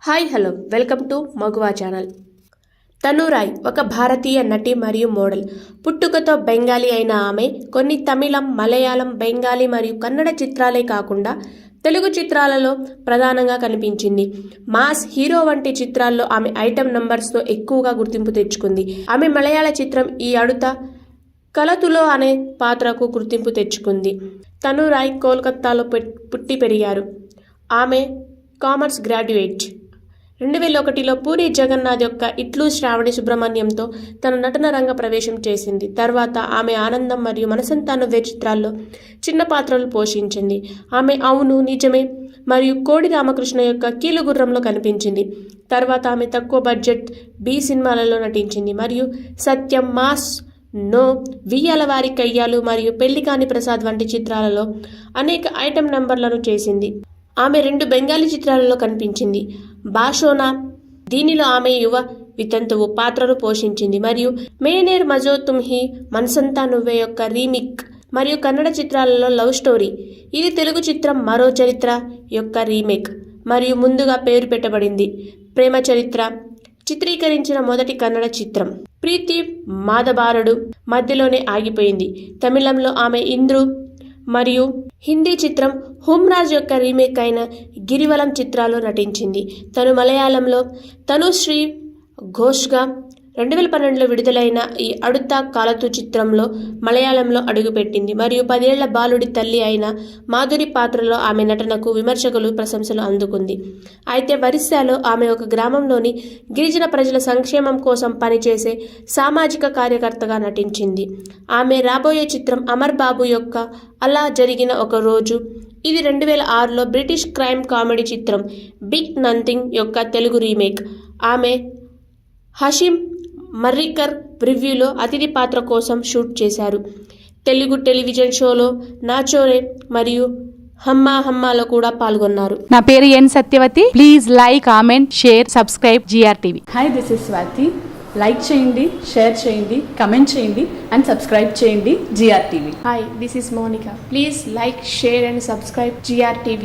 Hi hello welcome to మగువా channel. తను రాయ్ ఒక భారతీయ నటి మరియు మోడల్. పుట్టుకతో బెంగాలీ అయిన ఆమె కొన్ని తమిళం, మలయాళం, బెంగాలీ మరియు కన్నడ చిత్రాలే కాకుండా తెలుగు చిత్రాలలో ప్రధానంగా కనిపించింది. మాస్ హీరో వంటి చిత్రాల్లో ఆమె ఐటెం నంబర్స్తో ఎక్కువగా గుర్తింపు తెచ్చుకుంది. ఆమె మలయాళ చిత్రం ఈ అడుత కలతులో అనే పాత్రకు గుర్తింపు తెచ్చుకుంది. తను రాయ్ కోల్కతాలో పుట్టి పెరిగారు. ఆమె కామర్స్ గ్రాడ్యుయేట్. 2001లో పూరి జగన్నాథ్ యొక్క ఇట్లు శ్రావణి సుబ్రహ్మణ్యంతో తన నటన రంగ ప్రవేశం చేసింది. తర్వాత ఆమె ఆనందం మరియు మనసంతా నువ్వే చిత్రాల్లో చిన్న పాత్రలు పోషించింది. ఆమె అవును నిజమే మరియు కోడి రామకృష్ణ యొక్క కీలుగుర్రంలో కనిపించింది. తర్వాత ఆమె తక్కువ బడ్జెట్ బి సినిమాలలో నటించింది మరియు సత్యం, మాస్, నో, వియ్యాలవారి కయ్యాలు మరియు పెళ్లికాని ప్రసాద్ వంటి చిత్రాలలో అనేక ఐటెం నంబర్లను చేసింది. ఆమె 2 బెంగాలీ చిత్రాలలో కనిపించింది. బాషోనా, దీనిలో ఆమె యువ వితంతువు పాత్రను పోషించింది మరియు మేనేర్ మజో తుమ్హి, మనసంతా నువ్వే యొక్క రీమిక్ మరియు కన్నడ చిత్రాలలో లవ్ స్టోరీ. ఇది తెలుగు చిత్రం మరో చరిత్ర యొక్క రీమేక్ మరియు ముందుగా పేరు పెట్టబడింది. ప్రేమ చరిత్ర చిత్రీకరించిన మొదటి కన్నడ చిత్రం. ప్రీతి మాధబారుడు మధ్యలోనే ఆగిపోయింది. తమిళంలో ఆమె ఇంద్రు మరియు హిందీ చిత్రం హుమ్రాజ్ యొక్క రీమేక్ అయిన గిరివలం చిత్రాల్లో నటించింది. తను మలయాళంలో తనుశ్రీ ఘోష్గా 2012లో విడుదలైన ఈ అడుత కాలతు చిత్రంలో మలయాళంలో అడుగుపెట్టింది మరియు 10 ఏళ్ల బాలుడి తల్లి అయిన మాధురి పాత్రలో ఆమె నటనకు విమర్శకులు ప్రశంసలు అందుకుంది. అయితే ఒరిస్సాలో ఆమె ఒక గ్రామంలోని గిరిజన ప్రజల సంక్షేమం కోసం పనిచేసే సామాజిక కార్యకర్తగా నటించింది. ఆమె రాబోయే చిత్రం అమర్ బాబు యొక్క అలా జరిగిన ఒక రోజు. ఇది 2006లో బ్రిటిష్ క్రైమ్ కామెడీ చిత్రం బిగ్ నథింగ్ యొక్క తెలుగు రీమేక్. ఆమె హషీం మర్రికర్ రివ్యూలో అతిథి పాత్ర కోసం షూట్ చేశారు. తెలుగు టెలివిజన్ షోలో నాచోరే మరియు హమ్మా హమ్మాలో కూడా పాల్గొన్నారు. నా పేరు N Satyavathi. Please like, comment, share, subscribe GRTV. Hi, this is Swathi. Like చేయండి, షేర్ చేయండి, కమెంట్ చేయండి అండ్ సబ్స్క్రైబ్ చేయండి GRTV. Hi, this is Monica. Please like, share and subscribe GRTV.